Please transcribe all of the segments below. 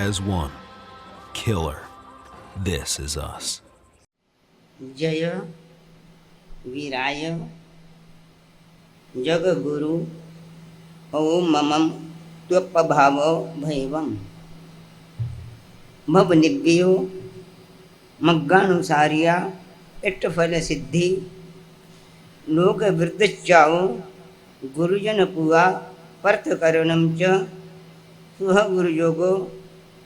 as one. Killer. This is us. जय वीराय जगगुरु ओम ममं त्वपभाव भैवं भवनिव्यो मग्गानुसार्या इट्टफल सिद्धि लोक वृद्धचाओ गुरुजन पुआ पर्थकरणं च सुह गुरुयोगो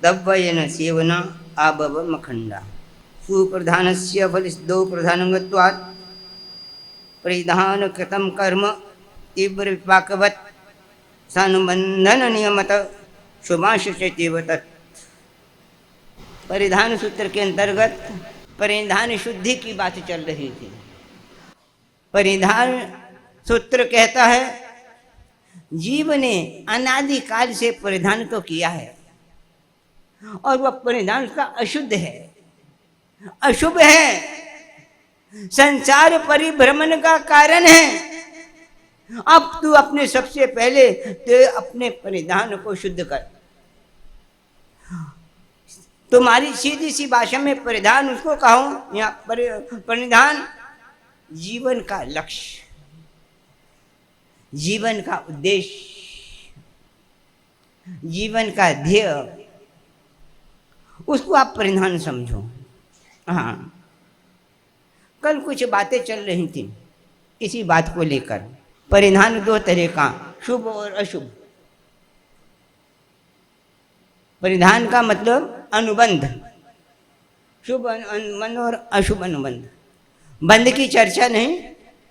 तव्वयन सेवन आबव मखंडा सुप्रधानस्य फलिसिद्धौ प्रधानंगत्वात् परिधान कृतं कर्म तीव्र विपाकवत् सानुबंधन नियमत शुभाशुचैव तत्। परिधान सूत्र के अंतर्गत परिधान शुद्धि की बात चल रही थी। परिधान सूत्र कहता है जीव ने अनादिकाल से परिधान तो किया है और वह परिधान उसका अशुद्ध है, अशुभ है, संसार परिभ्रमण का कारण है। अब तू अपने सबसे पहले तो अपने परिधान को शुद्ध कर। तुम्हारी सीधी सी भाषा में परिधान उसको कहूं, या परिधान जीवन का लक्ष्य, जीवन का उद्देश्य, जीवन का ध्येय, उसको आप परिधान समझो। हाँ, कल कुछ बातें चल रही थी इसी बात को लेकर। परिधान दो तरह का, शुभ और अशुभ। परिधान का मतलब अनुबंध, शुभ अनुबंध और अशुभ अनुबंध। बंध की चर्चा नहीं,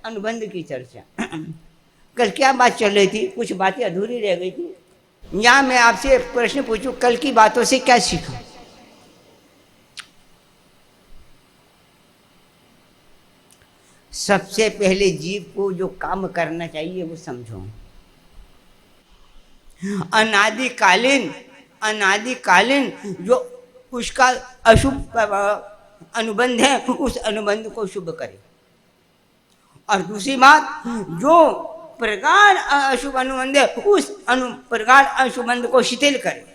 अनुबंध की चर्चा। कल क्या बात चल रही थी, कुछ बातें अधूरी रह गई थी। यहाँ मैं आपसे प्रश्न पूछूं, कल की बातों से क्या सीखा? सबसे पहले जीव को जो काम करना चाहिए वो समझो। अनादिकालीन जो उसका अशुभ अनुबंध है उस अनुबंध को शुभ करे। और दूसरी बात, जो प्रगाढ़ अशुभ अनुबंध है उस प्रगाढ़ अशुभ को शिथिल करे।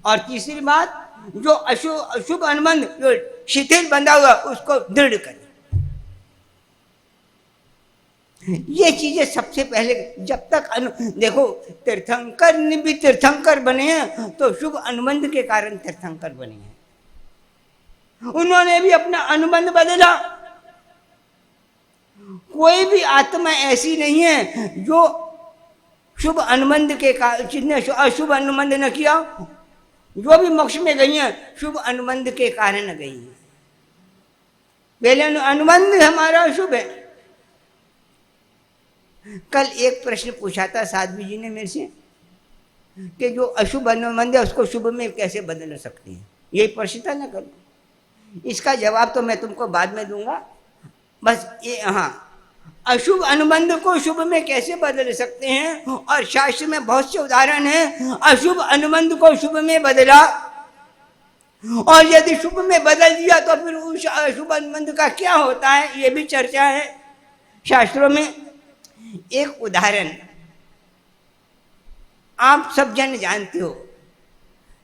और तीसरी बात, जो अशुभ अनुबंध जो शिथिल बंधा हुआ उसको दृढ़ करे। ये चीजें सबसे पहले, जब तक देखो, तीर्थंकर ने भी तीर्थंकर बने हैं तो शुभ अनुबंध के कारण तीर्थंकर बने हैं। उन्होंने भी अपना अनुबंध बदला। कोई भी आत्मा ऐसी नहीं है जो शुभ अनुबंध के कारण, जिसने अशुभ अनुबंध न किया, जो भी मोक्ष में गई हैं शुभ अनुबंध के कारण गई हैं। पहले अनुबंध हमारा अशुभ है। कल एक प्रश्न पूछा था साध्वी जी ने मेरे से कि जो अशुभ अनुबंध है उसको शुभ में कैसे बदल सकते हैं, यही प्रश्न था ना कल। इसका जवाब तो मैं तुमको बाद में दूंगा। बस ये, हाँ, अशुभ अनुबंध को शुभ में कैसे बदल सकते हैं, और शास्त्र में बहुत से उदाहरण हैं अशुभ अनुबंध को शुभ में बदला। और यदि शुभ में बदल दिया तो फिर उस अशुभ अनुबंध का क्या होता है, ये भी चर्चा है शास्त्रों में। एक उदाहरण आप सब जन जानते हो,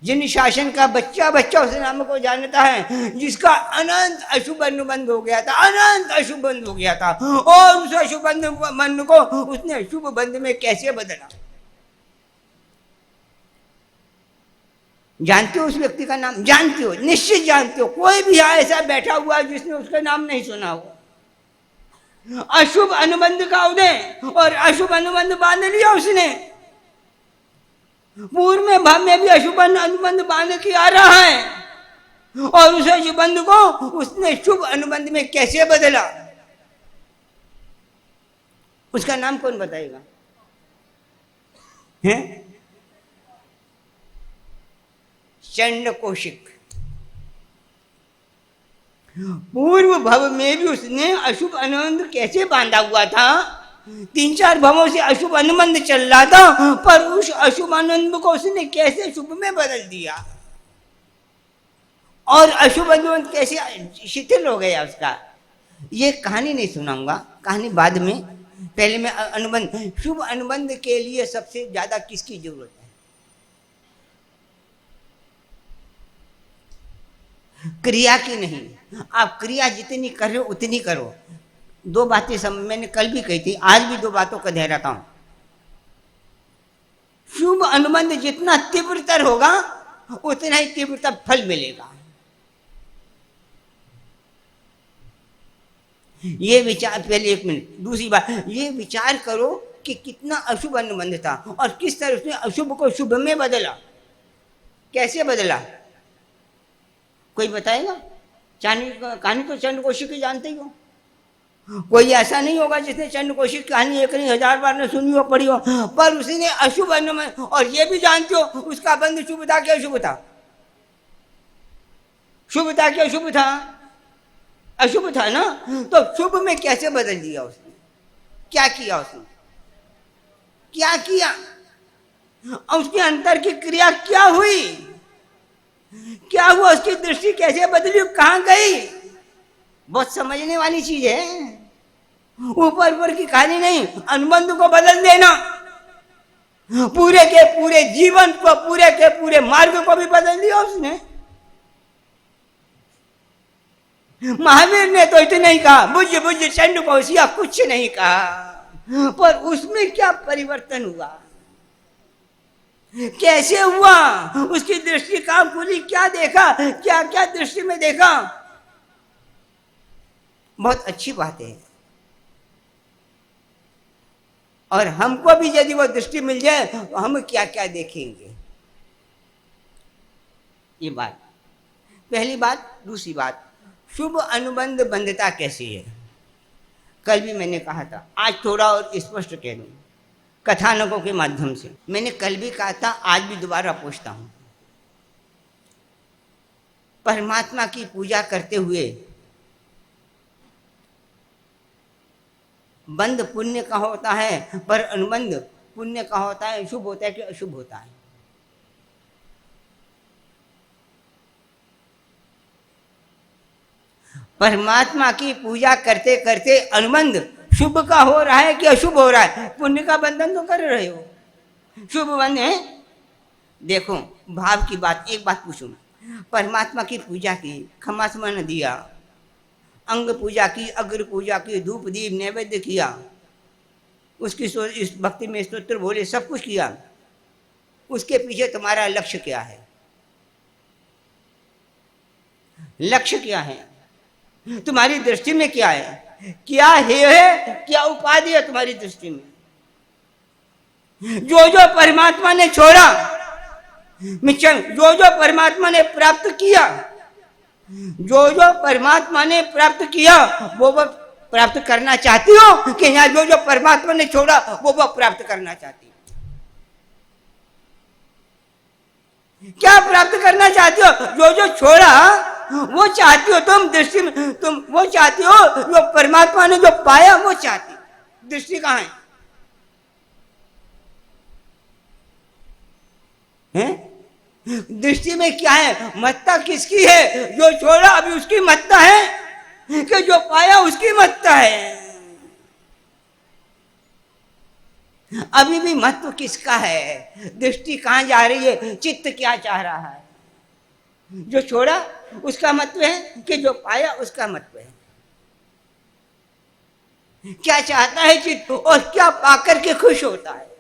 जिन शासन का बच्चा उस नाम को जानता है, जिसका अनंत अशुभ अनुबंध हो गया था, अनंत अशुभ बंध हो गया था, और उस अशुभ बंध को उसने शुभ बंध में कैसे बदला। जानते हो उस व्यक्ति का नाम? जानते हो, निश्चित जानते हो। कोई भी ऐसा बैठा हुआ है जिसने उसका नाम नहीं सुना हो। अशुभ अनुबंध का उदय और अशुभ अनुबंध बांध लिया उसने। पूर्व में भाव में भी अशुभ अनुबंध बांध के आ रहा है, और उस अशुभ बंध को उसने शुभ अनुबंध में कैसे बदला, उसका नाम कौन बताएगा? हैं? चंड कौशिक। पूर्व भव में भी उसने अशुभ अनुबंध कैसे बांधा हुआ था, 3-4 भवों से अशुभ अनुबंध चल रहा था, पर उस अशुभ अनुबंध को उसने कैसे शुभ में बदल दिया, और अशुभ अनुबंध कैसे शिथिल हो गया उसका। ये कहानी नहीं सुनाऊंगा, कहानी बाद में। पहले मैं अनुबंध, शुभ अनुबंध के लिए सबसे ज्यादा किसकी जरूरत है? क्रिया की नहीं। आप क्रिया जितनी कर रहे हो उतनी करो। दो बातें मैंने कल भी कही थी, आज भी दो बातों का ध्यान रखा हूं। शुभ अनुबंध जितना तीव्रतर होगा उतना ही तीव्रतर फल मिलेगा। ये विचार, पहले एक मिनट, दूसरी बात, ये विचार करो कि कितना अशुभ अनुबंध था और किस तरह उसने अशुभ को शुभ में बदला। कैसे बदला, कोई बताएगा? कहानी तो चंद्रकोशी की जानते ही हो। कोई ऐसा नहीं होगा जिसने चंद्रकोशी की कहानी एक नहीं 1000 बार ने सुनी हो, पढ़ी हो, पर उसने अशुभ अनुबंध, और ये भी जानते हो उसका बंध शुभ था कि अशुभ था? शुभ था कि अशुभ था? अशुभ था ना। तो शुभ में कैसे बदल दिया उसने? क्या किया उसने? क्या किया? और उसके अंतर की क्रिया क्या हुई? क्या हुआ? उसकी दृष्टि कैसे बदली, कहां गई? बहुत समझने वाली चीज है। ऊपर ऊपर की कहानी नहीं, अनुबंध को बदल देना, पूरे के पूरे जीवन को, पूरे के पूरे मार्ग को भी बदल दिया उसने। महावीर ने तो इतना ही कहा, बुझ बुझ चंडकोशिया, कुछ नहीं कहा, पर उसमें क्या परिवर्तन हुआ, कैसे हुआ? उसकी दृष्टि कहां खुली, क्या देखा, क्या क्या दृष्टि में देखा? बहुत अच्छी बात है। और हमको भी यदि वो दृष्टि मिल जाए तो हम क्या क्या देखेंगे। ये बात पहली बात। दूसरी बात, शुभ अनुबंध बंधता कैसी है? कल भी मैंने कहा था, आज थोड़ा और स्पष्ट कह दूं कथानकों के माध्यम से। मैंने कल भी कहा था, आज भी दोबारा पूछता हूं। परमात्मा की पूजा करते हुए बंध पुण्य का होता है, पर अनुबंध पुण्य का होता है, शुभ होता है कि अशुभ होता है? परमात्मा की पूजा करते करते अनुबंध शुभ का हो रहा है कि अशुभ हो रहा है? पुण्य का बंधन तो कर रहे हो, शुभ बंध है। देखो भाव की बात, एक बात पूछूं, परमात्मा की पूजा की, खमा स्मरण दिया, अंग पूजा की, अग्र पूजा की, धूप दीप नैवेद्य किया, उसकी इस भक्ति में स्तोत्र बोले, सब कुछ किया, उसके पीछे तुम्हारा लक्ष्य क्या है? लक्ष्य क्या है? तुम्हारी दृष्टि में क्या है? क्या है, क्या उपाधि है तुम्हारी दृष्टि में? जो जो परमात्मा ने छोड़ा, जो जो परमात्मा ने प्राप्त किया, जो जो परमात्मा ने प्राप्त किया वो प्राप्त करना चाहती हो कि यहाँ जो जो परमात्मा ने छोड़ा वो प्राप्त करना चाहती हो? क्या प्राप्त करना चाहती हो? जो जो छोड़ा वो चाहती हो तुम, दृष्टि में तुम वो चाहती हो, जो परमात्मा ने जो पाया वो चाहती। दृष्टि कहाँ है? दृष्टि में क्या है? मत्ता किसकी है? जो छोड़ा अभी उसकी मत्ता है कि जो पाया उसकी मत्ता है? अभी भी महत्व किसका है? दृष्टि कहां जा रही है? चित्त क्या चाह रहा है? जो छोड़ा उसका महत्व है कि जो पाया उसका महत्व है? क्या चाहता है चित्त और क्या पाकर के खुश होता है?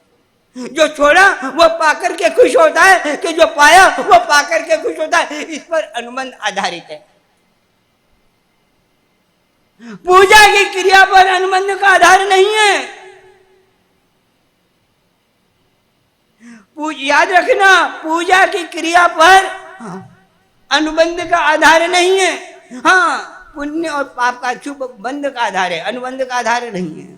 जो छोड़ा वो पाकर के खुश होता है कि जो पाया वो पाकर के खुश होता है? इस पर अनुबंध आधारित है। पूजा की क्रिया पर अनुबंध का आधार नहीं है। याद रखना, पूजा की क्रिया पर अनुबंध का आधार नहीं है। हाँ, पुण्य और पाप का शुभ बंध का आधार है, अनुबंध का आधार नहीं है।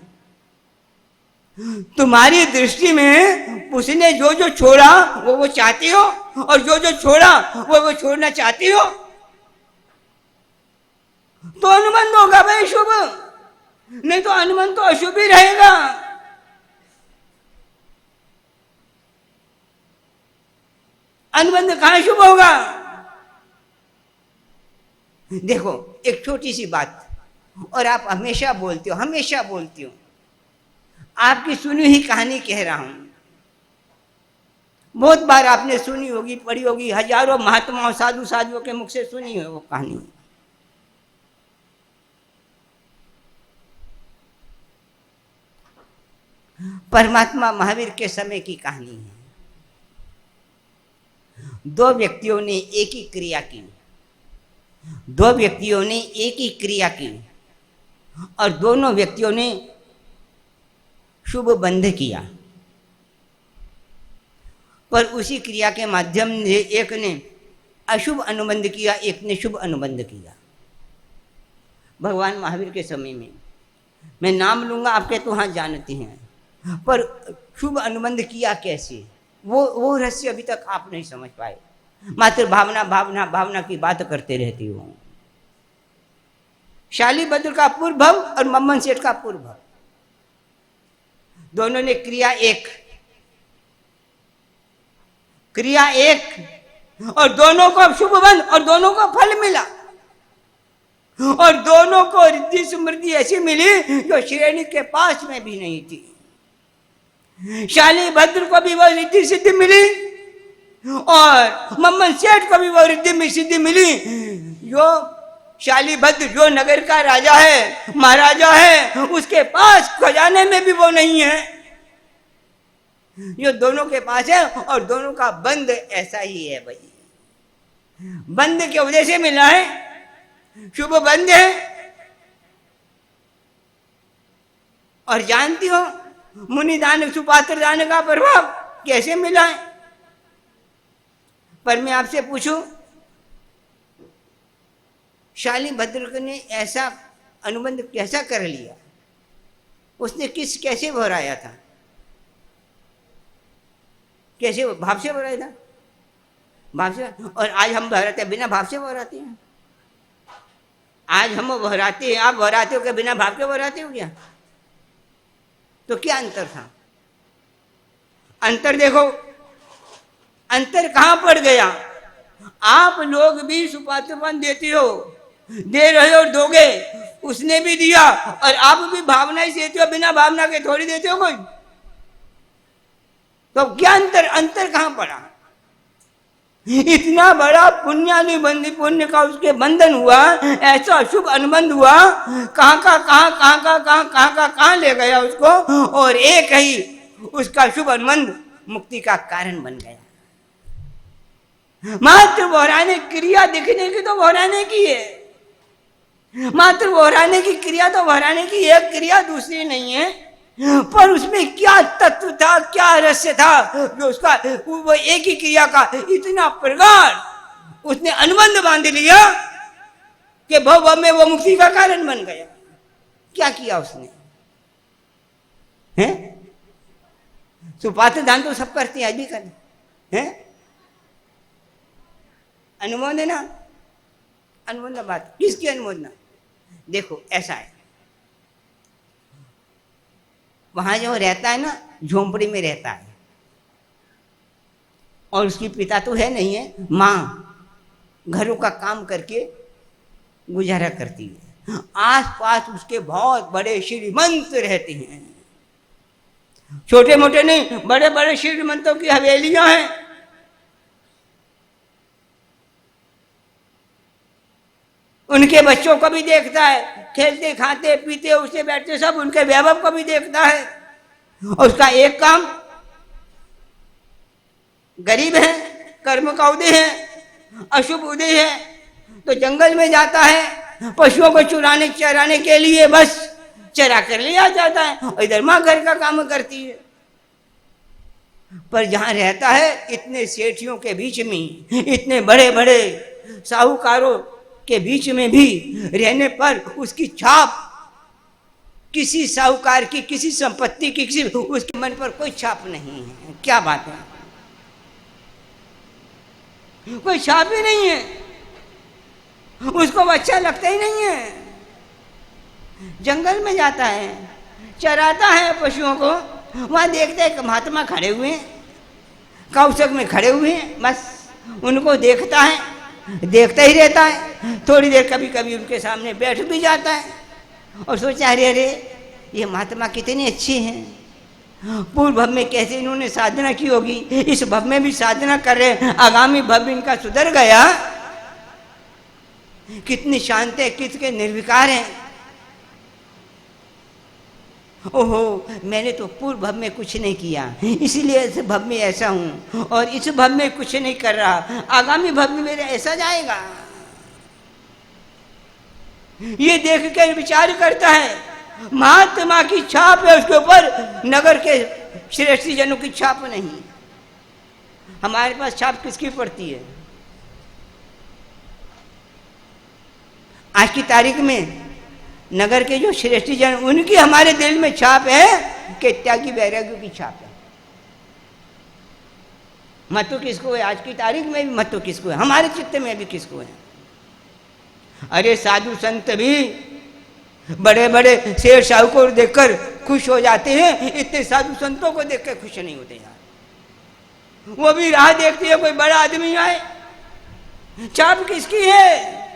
तुम्हारी दृष्टि में उसने जो जो छोड़ा वो चाहती हो, और जो जो छोड़ा वो छोड़ना चाहती हो, तो अनुबंध होगा भाई शुभ, नहीं तो अनुबंध तो अशुभ ही रहेगा। अनुबंध कहां शुभ होगा? देखो एक छोटी सी बात, और आप हमेशा बोलते हो, हमेशा बोलती हो, आपकी सुनी हुई कहानी कह रहा हूं। बहुत बार आपने सुनी होगी, पढ़ी होगी, हजारों महात्माओं साधु साधुओं के मुख से सुनी है वो कहानी। परमात्मा महावीर के समय की कहानी है। दो व्यक्तियों ने एक ही क्रिया की, दो व्यक्तियों ने एक ही क्रिया की और दोनों व्यक्तियों ने शुभ बंध किया, पर उसी क्रिया के माध्यम से एक ने अशुभ अनुबंध किया, एक ने शुभ अनुबंध किया। भगवान महावीर के समय में, मैं नाम लूंगा, आपके तो हाँ जानते हैं, पर शुभ अनुबंध किया कैसे, वो रहस्य अभी तक आप नहीं समझ पाए। मात्र भावना भावना भावना की बात करते रहती हो। शालीभद्र का पूर्व भव और मम्मन सेठ का पूर्व भव, दोनों ने क्रिया एक, क्रिया एक और दोनों को शुभ बंध और दोनों को फल मिला और दोनों को रिद्धि समृद्धि ऐसी मिली जो श्रेणी के पास में भी नहीं थी। शालीभद्र को भी वो रिद्धि सिद्धि मिली और मम्मन सेठ को भी वो रिद्धि सिद्धि मिली। जो शालीभद्र जो नगर का राजा है, महाराजा है, उसके पास खजाने में भी वो नहीं है, जो दोनों के पास है और दोनों का बंध ऐसा ही है भाई। बंध के वजह से मिला है, शुभ बंध है। और जानती हो मुनि दान सुपात्र दान का प्रभाव कैसे मिला है? पर मैं आपसे पूछूं, शालीभद्र ने ऐसा अनुबंध कैसा कर लिया? उसने कैसे भराया था? कैसे भाव से भराया था? भाव से। और आज हम भराते हैं बिना भाव से भराते हैं। आज हम भराते हैं, आप भराते हो क्या बिना भाव के भराते हो क्या? तो क्या अंतर था? अंतर देखो, अंतर कहां पड़ गया? आप लोग भी सुपात्रपन देते हो, दे रहे हो और दोगे, उसने भी दिया और आप भी भावना ही देते हो, बिना भावना के थोड़ी देते हो कोई। तो क्या अंतर कहां पड़ा? इतना बड़ा पुण्य का उसके बंधन हुआ, ऐसा अशुभ अनुबंध हुआ, कहां ले गया उसको, और एक ही उसका शुभ अनुबंध मुक्ति का कारण बन गया। मात्र वहराने क्रिया दिखने की तो वहराने की है, मात्र वहराने की क्रिया तो वहराने की एक क्रिया, दूसरी नहीं है। पर उसमें क्या तत्व था, क्या रहस्य था जो उसका वो एक ही क्रिया का इतना प्रगाढ़ उसने अनुबंध बांध लिया कि भव में वो मुक्ति का कारण बन गया। क्या किया उसने? हैं? सुपात्र दान तो सब करते हैं, आज भी करते हैं। अनुमोदना, अनुमोदना बात किसकी अनुमोदना? देखो ऐसा है, वहां जो रहता है ना, झोंपड़ी में रहता है और उसकी पिता तो है नहीं है, माँ घरों का काम करके गुजारा करती है। आस पास उसके बहुत बड़े श्रीमंत रहते हैं, छोटे मोटे नहीं, बड़े बड़े श्रीमंतों की हवेलियां हैं। उनके बच्चों को भी देखता है, खेलते खाते पीते उसे बैठते सब उनके वैभव को भी देखता है। और उसका एक काम, गरीब है, कर्म का उदय है, अशुभ उदय है, तो जंगल में जाता है पशुओं को चराने के लिए, बस चरा कर लिया जाता है और इधर माँ घर का काम करती है। पर जहां रहता है इतने सेठियों के बीच में, इतने बड़े बड़े साहूकारों के बीच में भी रहने पर उसकी छाप, किसी साहूकार की, किसी संपत्ति की, किसी उसके मन पर कोई छाप नहीं है। क्या बात है? कोई छाप ही नहीं है, उसको अच्छा लगता ही नहीं है। जंगल में जाता है, चराता है पशुओं को, वहां देखते हैं महात्मा खड़े हुए हैं, कौशक में खड़े हुए हैं, बस उनको देखता है, देखता ही रहता है। थोड़ी देर कभी कभी उनके सामने बैठ भी जाता है और सोचा अरे अरे ये महात्मा कितने अच्छे हैं, पूर्व भव में कैसे इन्होंने साधना की होगी, इस भव में भी साधना कर रहे, आगामी भव इनका सुधर गया। कितने शांत है, कितने निर्विकार हैं। ओहो, मैंने तो पूर्व भव में कुछ नहीं किया, इसीलिए इस भव में ऐसा हूं, और इस भव में कुछ नहीं कर रहा, आगामी भव में मेरा ऐसा जाएगा। ये देख कर विचार करता है, महात्मा की छाप है उसके ऊपर, नगर के श्रेष्ठी जनों की छाप नहीं। हमारे पास छाप किसकी पड़ती है? आज की तारीख में नगर के जो श्रेष्ठी जन, उनकी हमारे दिल में छाप है कि त्यागी वैराग्यों की छाप है। मत तो किसको है? आज की तारीख में भी मत तो किसको है? हमारे चित्त में भी किसको है? अरे साधु संत भी बड़े बड़े शेर शाहू को देखकर खुश हो जाते हैं, इतने साधु संतों को देखकर खुश नहीं होते यार। वो भी राह देखती है कोई बड़ा आदमी आए। छाप किसकी है?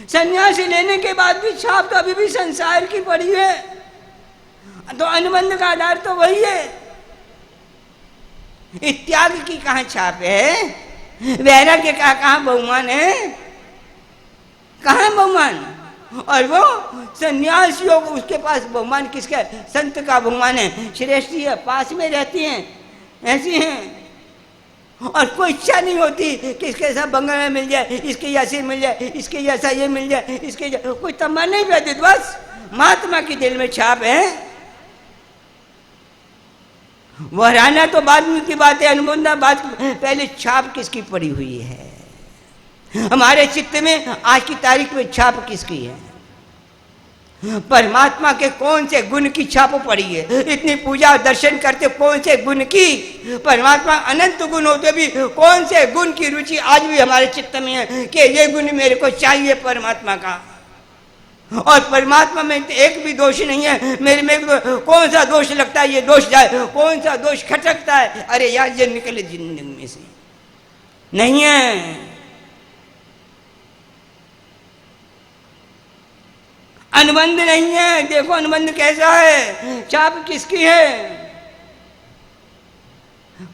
सन्यासी लेने के बाद भी छाप तो अभी भी संसार की पड़ी है। तो अनुबंध का आधार तो वही है। त्याग की कहाँ छाप है? वैराग्य का कहाँ बहुमान है? कहाँ बहुमान? और वो सन्यासियों को, उसके पास बहुमान किसका? संत का बहुमान है। श्रेष्ठी है, पास में रहती हैं, ऐसी हैं, और कोई इच्छा नहीं होती कि इसके साथ बंगला मिल जाए, इसके जैसे मिल जाए, इसके जैसा ये मिल जाए, इसके कोई तमन्ना नहीं रहती। बस महात्मा की दिल में छाप है। वह रहना तो बाद में की बात है, अनुबंधा बात, पहले छाप किसकी पड़ी हुई है हमारे चित्त में? आज की तारीख में छाप किसकी है? परमात्मा के कौन से गुण की छाप पड़ी है? इतनी पूजा दर्शन करते कौन से गुण की? परमात्मा अनंत गुण होते भी कौन से गुण की रुचि आज भी हमारे चित्त में है कि ये गुण मेरे को चाहिए परमात्मा का? और परमात्मा में एक भी दोष नहीं है। मेरे में कौन सा दोष लगता है ये दोष जाए, कौन सा दोष खटकता है, अरे यार ये निकले जिंदगी में से, नहीं है। अनुबंध नहीं है। देखो अनुबंध कैसा है, छाप किसकी है?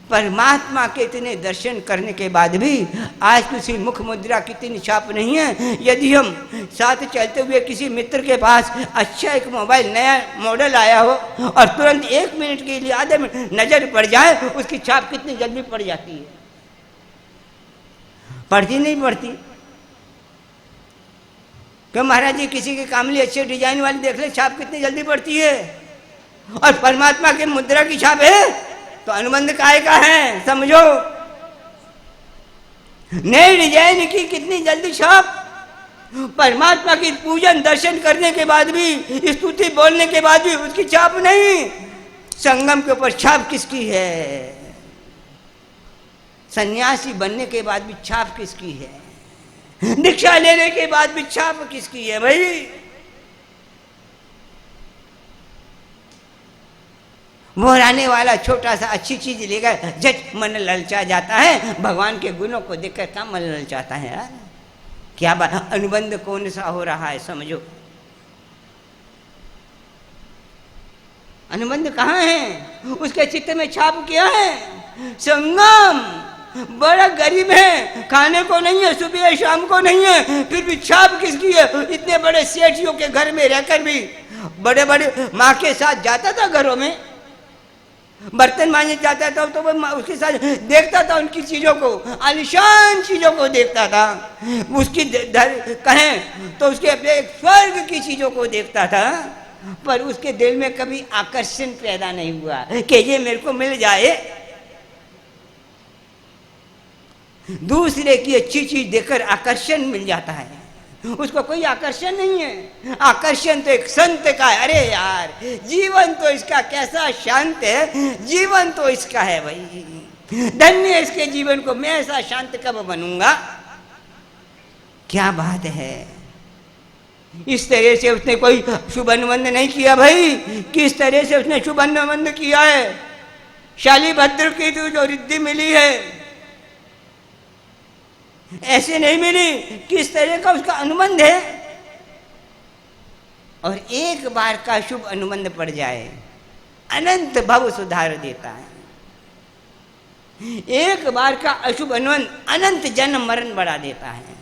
परमात्मा के इतने दर्शन करने के बाद भी आज किसी मुख मुद्रा की इतनी छाप नहीं है। यदि हम साथ चलते हुए किसी मित्र के पास अच्छा एक मोबाइल नया मॉडल आया हो और तुरंत 1 मिनट के लिए, आधे मिनट नजर पड़ जाए, उसकी छाप कितनी जल्दी पड़ जाती है। पड़ती नहीं पड़ती? क्यों महाराज जी, किसी के कामली अच्छे डिजाइन वाली देख ले, छाप कितनी जल्दी पड़ती है। और परमात्मा के मुद्रा की छाप है तो अनुबंध काय का है, समझो। नए डिजाइन की कितनी जल्दी छाप। परमात्मा की पूजन दर्शन करने के बाद भी, स्तुति बोलने के बाद भी उसकी छाप नहीं। संगम के ऊपर छाप किसकी है? सन्यासी बनने के बाद भी छाप किसकी है? दीक्षा लेने के बाद भी छाप किसकी है भाई? वो रहने वाला छोटा सा अच्छी चीज लेकर झट मन ललचा जाता है। भगवान के गुणों को देखकर क्या मन ललचाता है यार? क्या बात, अनुबंध कौन सा हो रहा है, समझो। अनुबंध कहाँ है? उसके चित्त में छाप क्या है? संगम। बड़ा गरीब है, खाने को नहीं है, सुबह शाम को नहीं है, फिर भी छाप किसकी है? इतने बड़े सेठियों के घर में रहकर भी, बड़े बड़े माँ के साथ जाता था घरों में, बर्तन मांजने जाता था तो वो उसके साथ देखता था, उनकी चीजों को, आलिशान चीजों को देखता था। उसकी कहें तो उसके अपने स्वर्ग की चीजों को देखता था, पर उसके दिल में कभी आकर्षण पैदा नहीं हुआ कि ये मेरे को मिल जाए। दूसरे की अच्छी चीज देखकर आकर्षण मिल जाता है, उसको कोई आकर्षण नहीं है। आकर्षण तो एक संत का है। अरे यार, जीवन तो इसका कैसा शांत है, जीवन तो इसका है भाई, धन्य इसके जीवन को, मैं ऐसा शांत कब बनूंगा? क्या बात है। इस तरह से उसने कोई शुभ अनुबंध नहीं किया भाई। किस तरह से उसने शुभ अनुबंध किया है? शालिभद्र की जो रिद्धि मिली है ऐसे नहीं मिली। किस तरह का उसका अनुबंध है? और एक बार का शुभ अनुबंध पड़ जाए अनंत भव सुधार देता है। एक बार का अशुभ अनुबंध अनंत जन्म मरण बढ़ा देता है।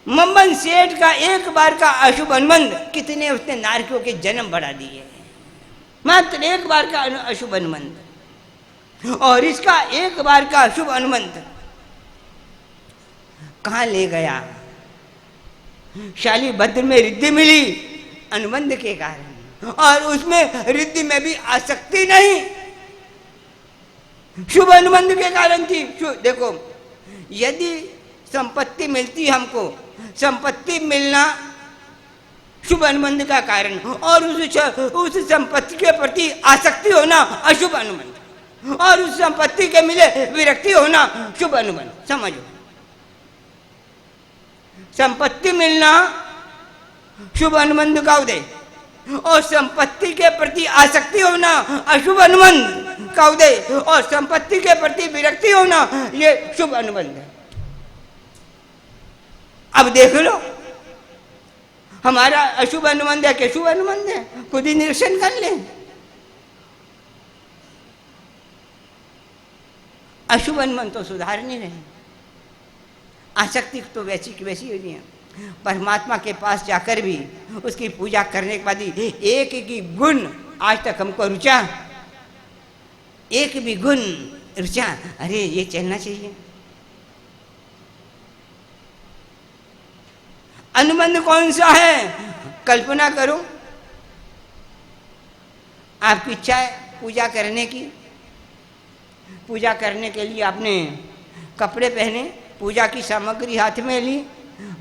मम्मन सेठ का एक बार का अशुभ अनुबंध कितने उसने नारकियों के जन्म बढ़ा दिए, मात्र एक बार का अशुभ अनुबंध। और इसका एक बार का अशुभ अनुबंध कहाँ ले गया? शालीभद्र में रिद्धि मिली अनुबंध के कारण, और उसमें रिद्धि में भी आसक्ति नहीं, शुभ अनुबंध के कारण थी। देखो, यदि संपत्ति मिलती हमको, संपत्ति मिलना शुभ अनुबंध का कारण, और उस संपत्ति के प्रति आसक्ति होना अशुभ अनुबंध, और उस संपत्ति के मिले विरक्ति होना शुभ अनुबंध। समझो, संपत्ति मिलना शुभ अनुबंध का उदय, और संपत्ति के प्रति आसक्ति होना अशुभ अनुबंध का उदय, और संपत्ति के प्रति विरक्ति होना ये शुभ अनुबंध है। अब देख लो, हमारा अशुभ अनुबंध है कि शुभ अनुबंध है, खुद ही निरीक्षण कर ले। अशुभ अनुबंध तो सुधार नहीं रहे, आसक्ति तो वैसी की वैसी होनी है। परमात्मा के पास जाकर भी उसकी पूजा करने के बाद ही एक की गुण आज तक हमको रुचा, एक भी गुण रुचा, अरे ये चलना चाहिए। अनुबंध कौन सा है? कल्पना करो, आपकी इच्छा है पूजा करने की, पूजा करने के लिए आपने कपड़े पहने, पूजा की सामग्री हाथ में ली,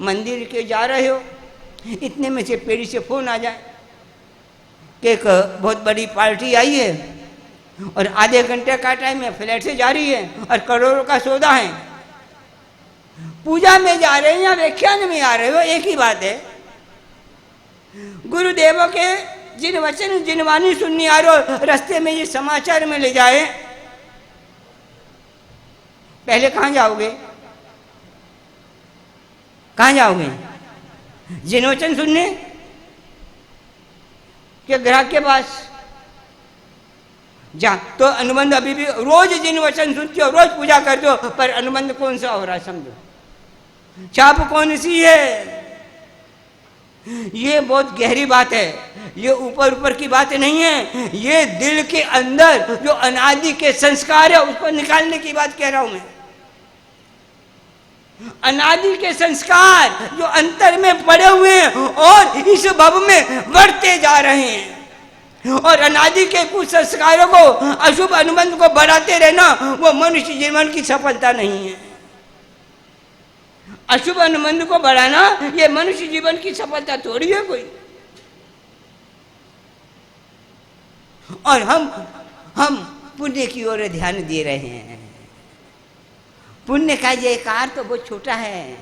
मंदिर के जा रहे हो, इतने में से पेड़ी से फोन आ जाए कि एक बहुत बड़ी पार्टी आई है और आधे घंटे का टाइम है, फ्लैट से जा रही है और करोड़ों का सौदा है। पूजा में जा रहे हैं या व्याख्यान में आ रहे हो, एक ही बात है। गुरुदेवों के जिन वचन जिन वाणी सुनने आ रहे हो, रास्ते में ये समाचार में ले जाए, पहले कहाँ जाओगे? कहाँ जाओगे? जिन वचन सुनने के ग्राहक के पास जा। तो अनुबंध अभी भी रोज जिन वचन सुनते हो, रोज पूजा करते हो, पर अनुबंध कौन सा हो रहा है? समझो, छाप कौन सी है? ये बहुत गहरी बात है, ये ऊपर ऊपर की बात नहीं है, ये दिल के अंदर जो अनादि के संस्कार है उसको निकालने की बात कह रहा हूं मैं। अनादि के संस्कार जो अंतर में पड़े हुए हैं और इस भव में बढ़ते जा रहे हैं, और अनादि के कुछ संस्कारों को, अशुभ अनुबंध को बढ़ाते रहना, वो मनुष्य जीवन की सफलता नहीं है। अशुभ अनुबंध को बढ़ाना ये मनुष्य जीवन की सफलता थोड़ी है कोई। और हम पुण्य की ओर ध्यान दे रहे हैं। पुण्य का जयकार तो बहुत छोटा है,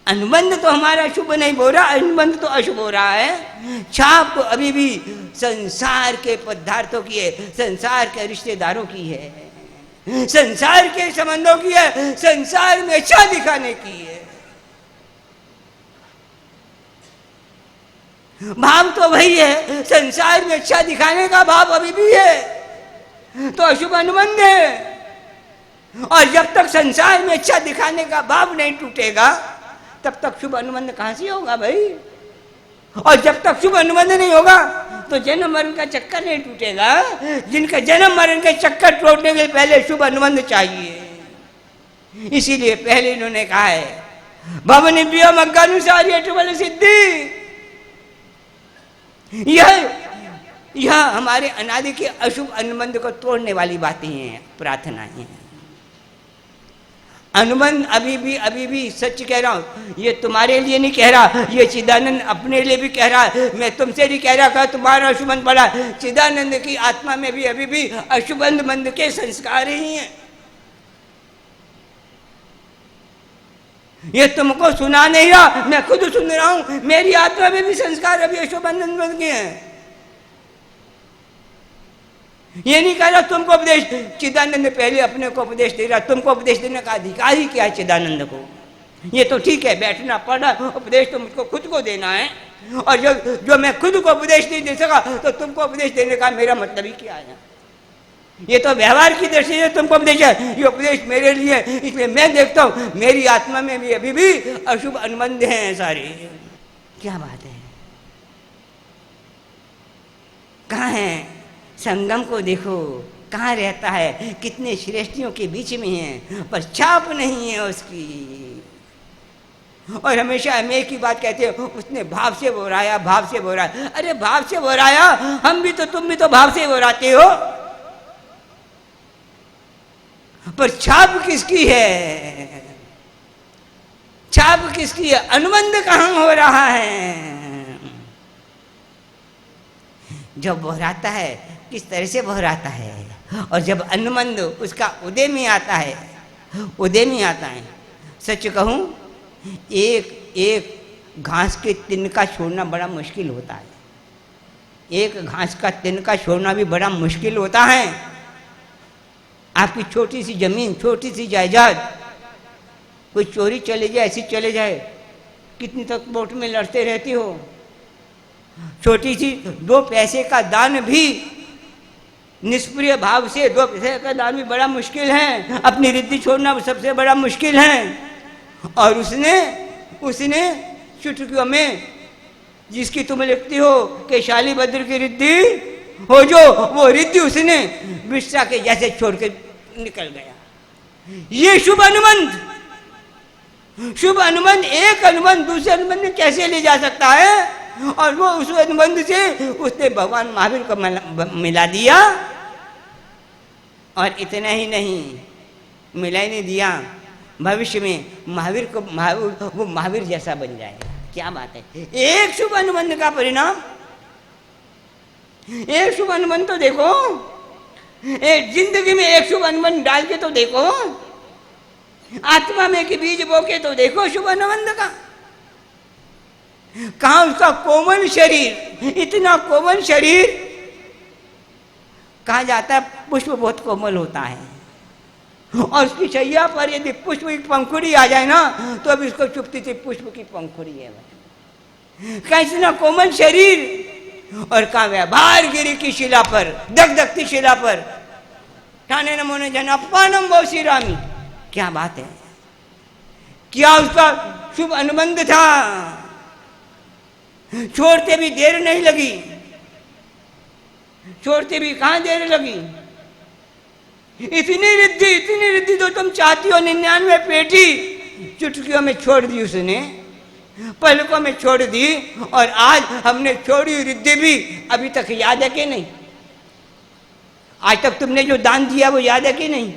अनुबंध तो हमारा शुभ नहीं हो रहा, अनुबंध तो अशुभ हो रहा है। छाप तो अभी भी संसार के पदार्थों की है, संसार के रिश्तेदारों की है, संसार के संबंधों की है, संसार में अच्छा दिखाने की है। भाव तो वही है, संसार में अच्छा दिखाने का भाव अभी भी है, तो अशुभ अनुबंध है। और जब तक संसार में अच्छा दिखाने का भाव नहीं टूटेगा, तब तक शुभ अनुबंध कहां से होगा भाई? और जब तक शुभ अनुबंध नहीं होगा तो जन्म मरण का चक्कर नहीं टूटेगा। जिनका जन्म मरण के चक्कर टूटने के पहले शुभ अनुबंध चाहिए। इसीलिए पहले इन्होंने कहा है, भवनिभ्यो मग्गानुसारी सिद्धि। यह हमारे अनादि के अशुभ अनुबंध को तोड़ने वाली बातें हैं, प्रार्थनाएं हैं। अनुबंध अभी भी सच कह रहा हूं, ये तुम्हारे लिए नहीं कह रहा, ये चिदानंद अपने लिए भी कह रहा है, मैं तुमसे नहीं कह रहा कि तुम्हारा अशुभंध पड़ा। चिदानंद की आत्मा में भी अभी भी अशुभंध बंध के संस्कार ही हैं। ये तुमको सुना नहीं रहा, मैं खुद सुन रहा हूं, मेरी आत्मा में भी संस्कार अभी अशुभंध बन गए हैं। ये नहीं कह रहा तुमको उपदेश, चिदानंद पहले अपने को उपदेश दे रहा, तुमको उपदेश देने का अधिकार ही क्या है चिदानंद को? ये तो ठीक है, बैठना पढ़ना उपदेश तो मुझको खुद को देना है, और जो मैं खुद को उपदेश नहीं दे सका तो तुमको उपदेश देने का मेरा मतलब ही क्या है? ये तो व्यवहार की दृष्टि से तुमको उपदेश है, ये उपदेश मेरे लिए, इसलिए मैं देखता हूं मेरी आत्मा में भी अभी भी अशुभ अनुबंध हैं सारे। क्या बात है, कहाँ है? संगम को देखो, कहाँ रहता है, कितने श्रेष्ठियों के बीच में है, पर छाप नहीं है उसकी। और हमेशा हम एक ही बात कहते हैं, उसने भाव से बोराया, भाव से बोराया। अरे भाव से बोराया, हम भी तो, तुम भी तो भाव से बोराते हो, पर छाप किसकी है? छाप किसकी है? अनुबंध कहाँ हो रहा है? जब बहराता है किस तरह से बहराता है, और जब अनुबंध उसका उदय में आता है, उदय में आता है। सच कहूं, एक एक घास के तिनका छोड़ना बड़ा मुश्किल होता है। एक घास का तिनका छोड़ना भी बड़ा मुश्किल होता है। आपकी छोटी सी जमीन, छोटी सी जायदाद, कोई चोरी चले जाए, ऐसी चले जाए, कितनी तक कोर्ट में लड़ते रहती हो। छोटी सी 2 पैसे का दान भी निष्प्रिय भाव से, 2 पैसे का दान भी बड़ा मुश्किल है। अपनी रिद्धि छोड़ना सबसे बड़ा मुश्किल है। और उसने चुटकियों में, जिसकी तुम लिखती हो कि शाली भद्र की रिद्धि हो जो, वो रिद्धि उसने विश्वा के जैसे छोड़ के निकल गया। ये शुभ अनुबंध, शुभ अनुबंध, एक अनुबंध दूसरे अनुबंध में कैसे ले जा सकता है? और वो उस अनुबंध से उसने भगवान महावीर को मिला दिया। और इतना ही नहीं, मिला ही नहीं दिया, भविष्य में महावीर को, वो महावीर जैसा बन जाएगा। क्या बात है, एक शुभ अनुबंध का परिणाम। एक शुभ अनुबंध तो देखो, एक जिंदगी में एक शुभ अनुबंध डाल के तो देखो, आत्मा में कि बीज बोके तो देखो शुभ अनुबंध का। कहाँ उसका कोमल शरीर, इतना कोमल शरीर, कहा जाता है पुष्प बहुत कोमल होता है, और उसकी शैया पर यदि पुष्प की पंखुड़ी आ जाए ना, तो अब इसको चुपती थी पुष्प की पंखुड़ी है। कैसे ना कोमल शरीर, और कहा व्यवहार गिरी की शिला पर, दगदगती शिला पर, ठाने नमो ने जन अपानम वो श्री रामी। क्या बात है, क्या उसका शुभ अनुबंध था। छोड़ते भी देर नहीं लगी, छोड़ते भी कहाँ देर लगी। इतनी रिद्धि तो तुम चाहती हो, 99 पेटी चुटकियों में छोड़ दी उसने, पलकों में छोड़ दी। और आज हमने छोड़ी रिद्धि भी अभी तक याद है कि नहीं? आज तक तुमने जो दान दिया वो याद है कि नहीं?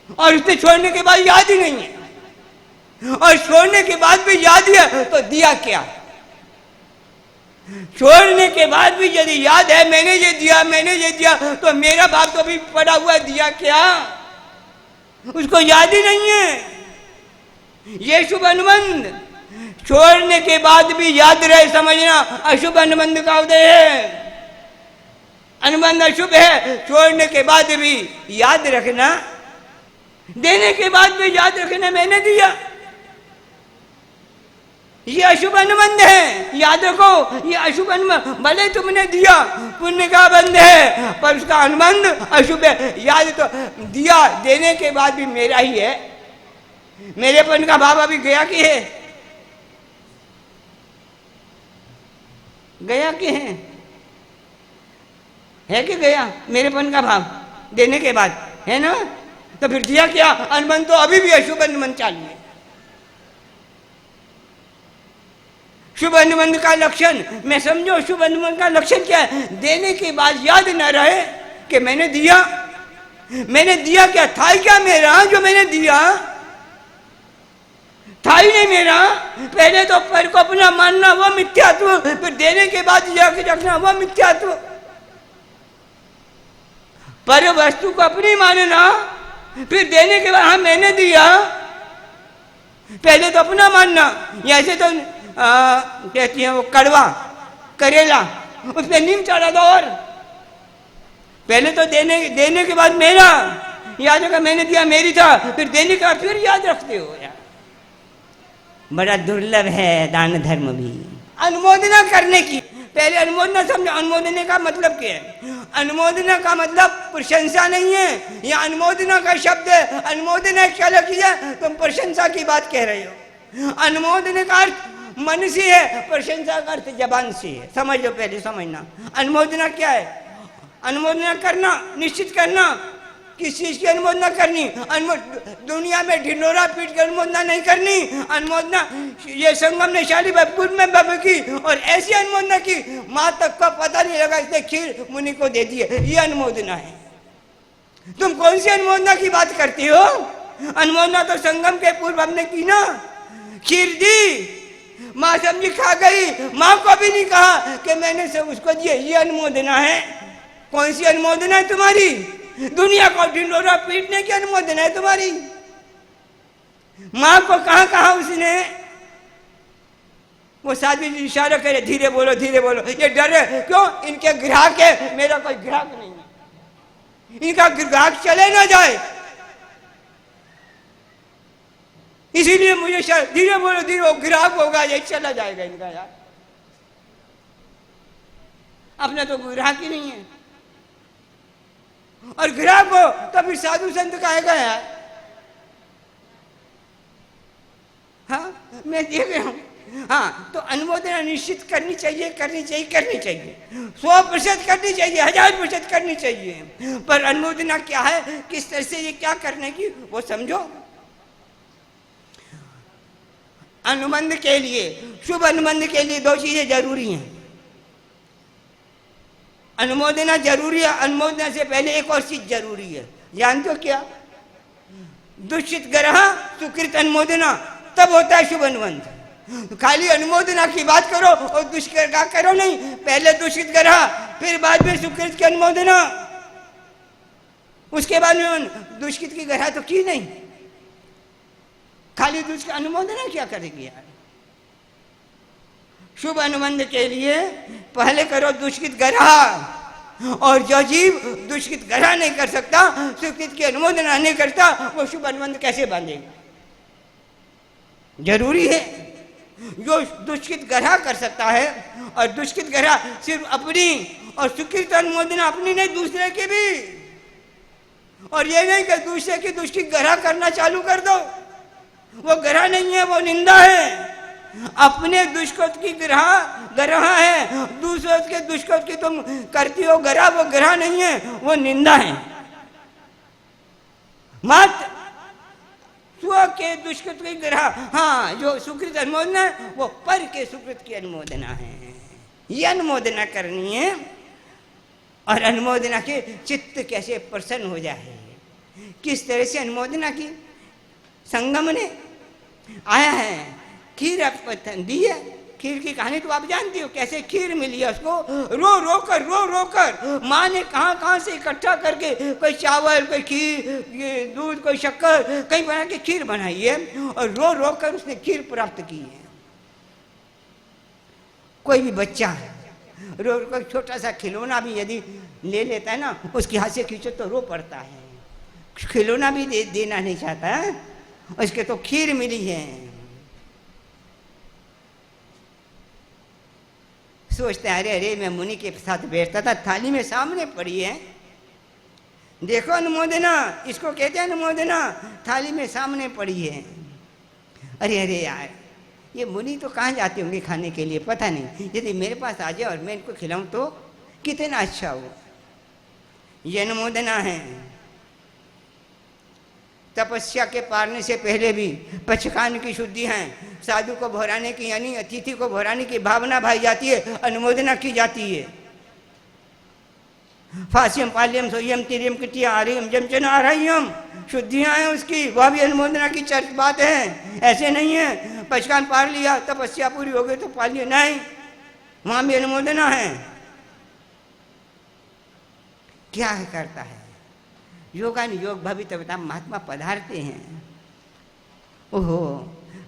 और उसने छोड़ने के बाद याद ही नहीं है, और छोड़ने के बाद भी याद है तो दिया क्या? छोड़ने के बाद भी यदि याद है मैंने ये दिया, मैंने ये दिया, तो मेरा बाप तो भी पड़ा हुआ, दिया क्या? उसको याद ही नहीं है। ये शुभ अनुबंध छोड़ने के बाद भी याद रहे, समझना अशुभ अनुबंध का उदय है। अनुबंध अशुभ है, छोड़ने के बाद भी याद रखना, देने के बाद भी याद रखना मैंने दिया, ये अशुभ अनुबंध है। याद रखो, ये अशुभ अनुबंध, भले तुमने दिया, पुण्य का बंध है, पर उसका अनुबंध अशुभ है। याद तो दिया, देने के बाद भी मेरा ही है, मेरेपन का भाव अभी गया कि है? गया कि है कि गया मेरेपन का भाव देने के बाद, है ना? तो फिर दिया क्या? अनुबंध तो अभी भी अशुभ अनुबंध चालू है। शुभ अनुबंध का लक्षण मैं समझो, शुभ अनुबंध का लक्षण क्या है? देने के बाद याद न रहे कि मैंने दिया, मैंने दिया क्या था, क्या मेरा जो मैंने दिया था ही नहीं मेरा। पहले तो पर को अपना मानना वो मिथ्यात्व, फिर देने के बाद जाके रखना वो मिथ्यात्व। पर वस्तु को अपनी मानना, फिर देने के बाद हाँ मैंने दिया, पहले तो अपना मानना। ऐसे तो कहती है वो कड़वा करेला, उस पर नीम चढ़ा दो, और पहले तो देने के बाद मेरा याद रखा, मैंने दिया मेरी था, फिर देने का फिर याद रखते हो यार। बड़ा दुर्लभ है दान धर्म भी। अनुमोदना करने की, पहले अनुमोदना समझो, अनुमोदने का मतलब क्या है? अनुमोदना का मतलब प्रशंसा नहीं है, या अनुमोदना का शब्द है, अनुमोदना क्या लगी है, तुम प्रशंसा की बात कह रहे हो। अनुमोदन का अर्थ मन से है, प्रशंसा का अर्थ जबान से है। समझ लो, पहले समझना अनुमोदना क्या है। अनुमोदना करना, निश्चित करना, किस चीज की अनुमोदना करनी? दुनिया में ढिंडोरा पीट कर अनुमोदना नहीं करनी। अनुमोदना ये संगम ने शालीबापुर में बाबू की, और ऐसी अनुमोदना की माँ तक का पता नहीं लगा, इसने खीर मुनि को दे दी है। ये अनुमोदना है। तुम कौन सी अनुमोदना की बात करती हो? अनुमोदना तो संगम के पूर्व हमने की ना, खीर दी, माँ समझी खा गई, माँ को भी नहीं कहा कि मैंने सब उसको दिए। ये अनुमोदना है। कौन सी अनुमोदना है तुम्हारी? दुनिया को ढिंडोरा पीटने की अनुमोदना है तुम्हारी। माँ को कहां कहा उसने? वो साधु जी इशारा करे, धीरे बोलो धीरे बोलो। ये डर है, क्यों? इनके ग्राहक है, मेरा कोई ग्राहक नहीं है, इनका ग्राहक चले ना जाए, इसीलिए मुझे धीरे बोलो धीरे, वो ग्राहक होगा ये चला जाएगा इनका। यार अपना तो ग्राहक ही नहीं है, और ग्राहक हो तो फिर साधु संत कहेगा यार। हाँ, मैं देख रहा हूं। हाँ, तो अनुमोदना निश्चित करनी चाहिए, करनी चाहिए, करनी चाहिए, 100% करनी चाहिए, 1000% करनी चाहिए। पर अनुमोदना क्या है, किस तरह से, ये क्या करने की, वो समझो। अनुबंध के लिए, शुभ अनुबंध के लिए 2 चीजें जरूरी हैं। अनुमोदना जरूरी है, अनुमोदना से पहले एक और चीज जरूरी है, जानते हो क्या? दुष्कृत ग्रह सुकृत अनुमोदना, तब होता है शुभ अनुबंध। खाली अनुमोदना की बात करो और दुष्कृत का करो नहीं, पहले दुष्कृत ग्रह, फिर बाद में सुकृत की अनुमोदना, उसके बाद में दुष्कृत की ग्रह तो की नहीं, खाली दुष्कृत अनुमोदना क्या करेगी यार? शुभ अनुबंध के लिए पहले करो दुष्कृत ग्रह, और जो जीव दुष्कृत ग्रह नहीं कर सकता, सुकृत की अनुमोदना नहीं करता, वो शुभ अनुबंध कैसे बांधेगा? जरूरी है। जो दुष्कृत ग्रह कर सकता है, और दुष्कृत ग्रह सिर्फ अपनी, और सुकृत अनुमोदना अपनी नहीं, दूसरे की भी। और ये नहीं कि दूसरे की दुष्कृत ग्रह करना चालू कर दो, वो ग्रह नहीं है, वो निंदा है। अपने दुष्कृत की ग्रह है, दूसरों के दुष्कृत की तुम करती हो ग्रह, वो ग्रह नहीं है, वो निंदा है। मत स्व के दुष्कृत की ग्रह, हाँ, जो सुकृत अनुमोदना है वो पर के सुकृत की अनुमोदना है। ये अनुमोदना करनी है। और अनुमोदना के चित्त कैसे प्रसन्न हो जाए, किस तरह से अनुमोदना की। संगम ने आया है, खीर आपको दी है, खीर की कहानी तो आप जानती हो, कैसे खीर मिली है उसको, रो रो कर माँ ने कहाँ से इकट्ठा करके, कोई चावल, कोई खीर, दूध, कोई शक्कर, कहीं बना के खीर बनाई है, और रो कर उसने खीर प्राप्त की है। कोई भी बच्चा रो, कोई छोटा सा खिलौना भी यदि ले लेता है ना, उसके हाथ से खींचो तो रो पड़ता है, खिलौना भी देना नहीं चाहता है, उसके तो खीर मिली है। सोचते हैं, अरे मैं मुनि के साथ बैठता था, थाली में सामने पड़ी है, देखो अनुमोदना, इसको कहते हैं अनुमोदना, थाली में सामने पड़ी है। अरे यार, ये मुनि तो कहाँ जाते होंगे खाने के लिए, पता नहीं, यदि मेरे पास आ जाए और मैं इनको खिलाऊं तो कितना अच्छा हो। ये अनुमोदना है। तपस्या के पारने से पहले भी पचकान की शुद्धि है, साधु को भोराने की, यानी अतिथि को भोराने की भावना भाई जाती है, अनुमोदना की जाती है। फास्यम पाल्यम सोयम तिरियम किटिया आर्यम जमचन आर्यम, शुद्धियां हैं उसकी, वह भी अनुमोदना की चर्च बात है। ऐसे नहीं है पचकान पार लिया, तपस्या पूरी हो गई तो पालिए, नहीं, वहां भी अनुमोदना है। क्या है करता है योगान योग भवितव्यता, महात्मा पधारते हैं। ओहो,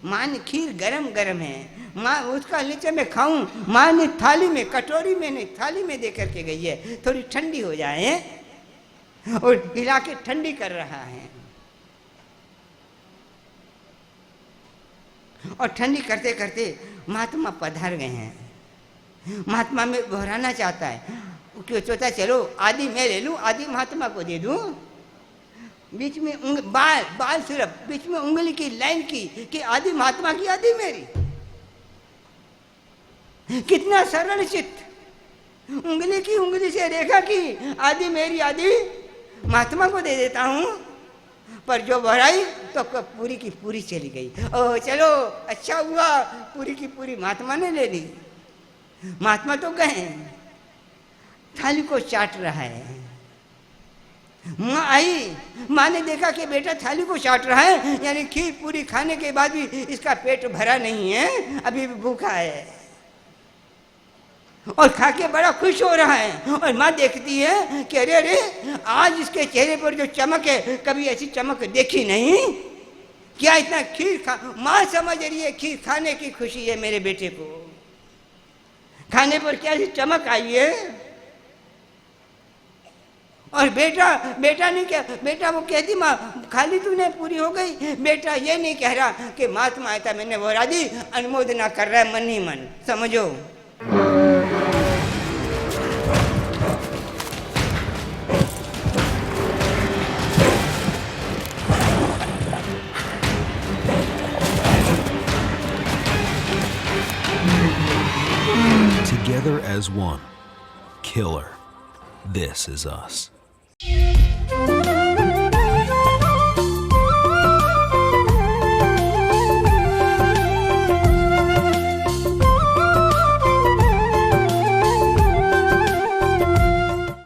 माँ ने खीर गरम गरम है, माँ उसका नीचे मैं खाऊं, माँ ने थाली में, कटोरी में नहीं, थाली में दे करके गई है, थोड़ी ठंडी हो जाए, और हिला के ठंडी कर रहा है। और ठंडी करते करते महात्मा पधार गए हैं। महात्मा में दोहराना चाहता है, क्यों सोचा चलो आधी मैं ले लूँ, आधी महात्मा को दे दूँ। बीच में बाल बाल सिर्फ बीच में उंगली की लाइन की कि आधी महात्मा की आधी मेरी। कितना सरल चित्त, उंगली से रेखा की आधी मेरी आधी महात्मा को दे देता हूँ। पर जो बढ़ाई तो पूरी की पूरी चली गई। ओह चलो अच्छा हुआ, पूरी की पूरी महात्मा ने ले ली। महात्मा तो गए, थाली को चाट रहा है। माँ आई, माँ ने देखा कि बेटा थाली को चाट रहा है, यानी खीर पूरी खाने के बाद भी इसका पेट भरा नहीं है, अभी भी भूखा है और खा के बड़ा खुश हो रहा है। और माँ देखती है कि अरे अरे आज इसके चेहरे पर जो चमक है, कभी ऐसी चमक देखी नहीं। क्या इतना खीर खा, माँ समझ रही है खीर खाने की खुशी है मेरे बेटे को, खाने पर क्या ऐसी चमक आई है। और बेटा नहीं क्या, बेटा वो कहती माँ खाली तूने पूरी हो गई। बेटा ये नहीं कह रहा कि महात्मा आया था मैंने वो दी, अनुमोदना कर रहा है मन ही मन, समझो। Together as one. Killer. This is us.